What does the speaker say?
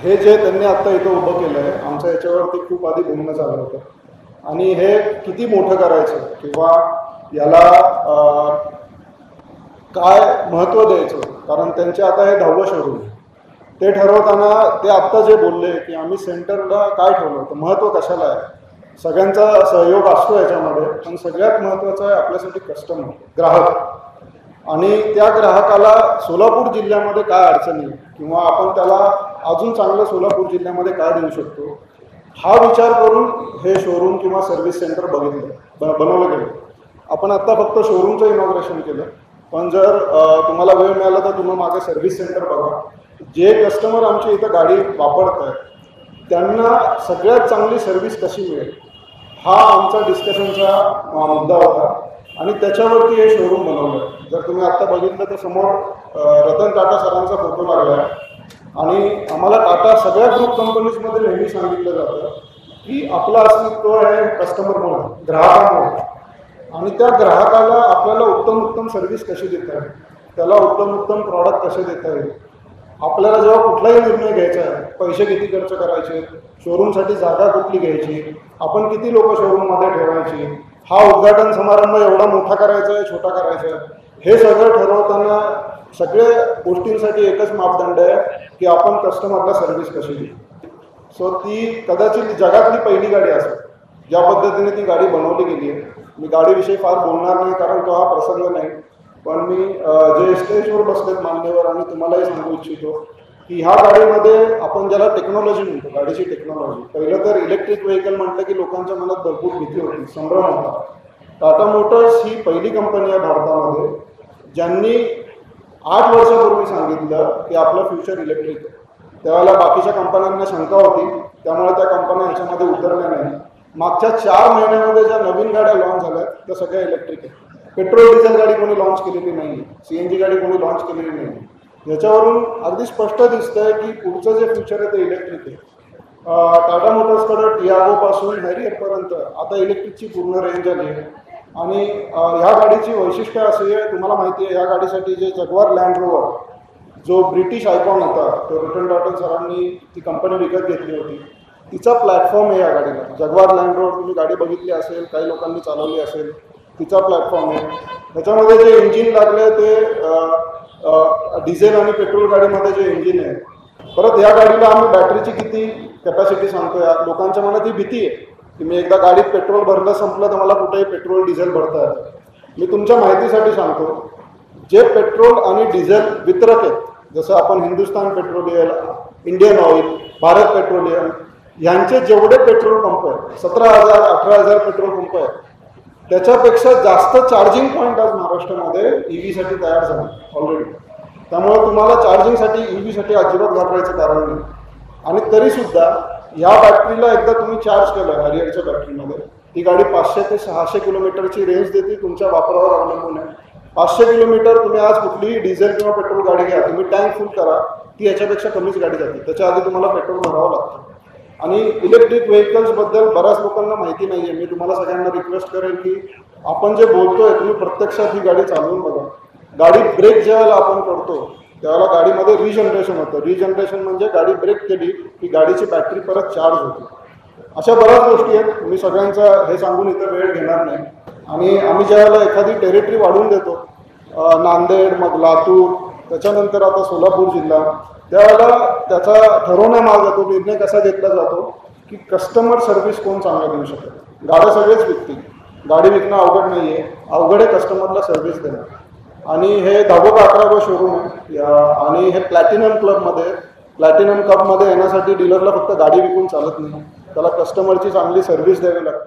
हे जे त्यांनी आत्ता इथं उभं केलं आहे, आमचं याच्यावरती खूप आधी बोलणं झालं होतं आणि हे किती मोठं करायचं किंवा याला काय महत्त्व द्यायचं, कारण त्यांचे आता हे 10वं शोरूम आहे. ते ठरवताना ते आत्ता जे बोलले की आम्ही सेंटरला काय ठेवलं होतं, महत्त्व कशाला आहे, सगळ्यांचा सहयोग असतो याच्यामध्ये, पण सगळ्यात महत्त्वाचं आहे आपल्यासाठी कस्टमर, ग्राहक. आणि त्या ग्राहकाला सोलापूर जिल्ह्यामध्ये काय अडचणी किंवा आपण त्याला अजून चांगलं सोलापूर जिल्ह्यामध्ये काय देऊ शकतो, हा विचार करून हे शोरूम किंवा सर्व्हिस सेंटर बनवलं गेलं. आपण आत्ता फक्त शोरूमचं इनॉग्रेशन केलं, पण जर तुम्हाला वेळ मिळाला तर तुम्ही मागे सर्व्हिस सेंटर बघा. जे कस्टमर आमची इथं गाडी वापरत आहेत त्यांना सगळ्यात चांगली सर्व्हिस कशी मिळेल, हा आमचा डिस्कशनचा मुद्दा होता आणि त्याच्यावरती हे शोरूम बनवलं. जर तुम्ही आत्ता बघितलं तर समोर रतन टाटा सरांचा फोटो लागला आहे आणि आम्हाला टाटा सगळ्या ग्रुप कंपनीजमध्ये नेहमी सांगितलं जातं की आपलं अस्तित्व आहे कस्टमरमुळे, ग्राहकामुळे. आणि त्या ग्राहकाला आपल्याला उत्तम सर्व्हिस कशी देता येईल, त्याला उत्तम प्रॉडक्ट कसे देता येईल, आपल्याला जेव्हा कुठलाही निर्णय घ्यायचा आहे, पैसे किती खर्च करायचे, शोरूमसाठी जागा कुठली घ्यायची, आपण किती लोक शोरूममध्ये ठेवायची, हा उद्घाटन समारंभ एवढा मोठा करायचा आहे छोटा करायचा आहे, हे सगळं ठरवताना सगळ्या गोष्टींसाठी एकच मापदंड आहे की आपण कस्टमरला सर्व्हिस कशी देऊ. सो ती कदाचित जगातली पहिली गाडी असेल ज्या पद्धतीने ती गाडी बनवली गेली आहे. मी गाडीविषयी फार बोलणार नाही कारण तो हा प्रसंग नाही, पण मी जे स्टेजवर बसलेत मान्यवर आणि तुम्हालाही सांगू इच्छितो की ह्या गाडीमध्ये आपण ज्याला टेक्नॉलॉजी म्हणतो, गाडीची टेक्नॉलॉजी, पहिलं तर इलेक्ट्रिक व्हेकल म्हटलं की लोकांच्या मनात भरपूर भीती होती, संभ्रम होता. टाटा मोटर्स ही पहिली कंपनी आहे भारतामध्ये ज्यांनी 8 वर्षापूर्वी सांगितलं की आपलं फ्युचर इलेक्ट्रिक आहे. त्यावेळेला बाकीच्या कंपन्यांना शंका होती, त्यामुळे त्या कंपन्या ह्याच्यामध्ये उतरल्या नाही. मागच्या 4 महिन्यामध्ये ज्या नवीन गाड्या लॉन्च झाल्या त्या सगळ्या इलेक्ट्रिक आहेत. पेट्रोल डिझेल गाडी कोणी लॉन्च केलेली नाही, CNG गाडी कोणी लॉन्च केलेली नाही. याच्यावरून अगदी स्पष्ट दिसतंय की पुढचं जे फ्युचर आहे ते इलेक्ट्रिक आहे. टाटा मोटर्सकडे टियागोपासून हॅरियरपर्यंत आता इलेक्ट्रिकची पूर्ण रेंज आली आहे. आणि ह्या गाडीची वैशिष्ट्य अशी आहे, तुम्हाला माहिती आहे ह्या गाडीसाठी जे जगवार लँड रोवर जो ब्रिटिश आयकॉन होता, तो रतन टाटा सरांनी ती कंपनी विकत घेतली होती, तिचा प्लॅटफॉर्म आहे या गाडीला. जगवार लँड रोवर तुम्ही गाडी बघितली असेल, काही लोकांनी चालवली असेल, तिचा प्लॅटफॉर्म आहे. त्याच्यामध्ये जे इंजिन लागले ते डिझेल आणि पेट्रोल गाडीमध्ये जे इंजिन आहे. परत या गाडीला आम्ही बॅटरीची किती कॅपॅसिटी सांगतो, या लोकांच्या मनात ही भीती आहे की मी एकदा गाडीत पेट्रोल भरलं संपलं तर मला कुठेही पेट्रोल डिझेल भरता येतं. मी तुमच्या माहितीसाठी सांगतो, जे पेट्रोल आणि डिझेल वितरक आहेत, जसं आपण Hindustan petroleum, Indian oil, Bharat petroleum, यांचे जेवढे पेट्रोल पंप आहेत, 17,000 18,000 पेट्रोल पंप आहेत, त्याच्यापेक्षा जास्त चार्जिंग पॉईंट आज महाराष्ट्रामध्ये EVसाठी तयार झाले ऑलरेडी. त्यामुळे तुम्हाला चार्जिंगसाठी EVसाठी अजिबात घाबरायचं कारण नाही. आणि तरीसुद्धा या बॅटरीला एकदा तुम्ही चार्ज केलं हॅरियरच्या बॅटरीमध्ये, ती गाडी 500 ते 600 किलोमीटरची रेंज देते, तुमच्या वापरावर अवलंबून आहे. 500 किलोमीटर तुम्ही आज कुठलीही डिझेल किंवा पेट्रोल गाडी घ्या, तुम्ही टँक फुल करा, ती याच्यापेक्षा कमीच गाडी जाते. त्याच्या आधी तुम्हाला पेट्रोल भरावं लागतं. आणि इलेक्ट्रिक व्हेकल्सबद्दल बऱ्याच लोकांना माहिती नाही आहे. मी तुम्हाला सगळ्यांना रिक्वेस्ट करेन की आपण जे बोलतोय तुम्ही प्रत्यक्षात ही गाडी चालवून बघा. गाडी ब्रेक ज्यावेळेला आपण करतो त्यावेळेला गाडीमध्ये रिजनरेशन होतं. रिजनरेशन म्हणजे गाडी ब्रेक केली की गाडीची बॅटरी परत चार्ज होते. अशा बऱ्याच गोष्टी आहेत, मी सगळ्यांचा हे सांगून इथं वेळ घेणार नाही. आणि आम्ही ज्यावेळेला एखादी टेरिटरी वाढवून देतो, नांदेड, मग लातूर, त्याच्यानंतर आता सोलापूर जिल्हा, त्यावेळेला त्याचा ठरवण्यामागे तो निर्णय कसा घेतला जातो की कस्टमर सर्व्हिस कोण चांगला देऊ शकेल. गाड्या सगळेच विकतील, गाडी विकणं अवघड नाही आहे, अवघड आहे कस्टमरला सर्व्हिस देणं. आणि हे 10वं का 11वं शोरूम आहे आणि हे प्लॅटिनम क्लबमध्ये, प्लॅटिनम कपमध्ये येण्यासाठी डीलरला फक्त गाडी विकून चालत नाही, त्याला कस्टमरची चांगली सर्व्हिस द्यावी लागते.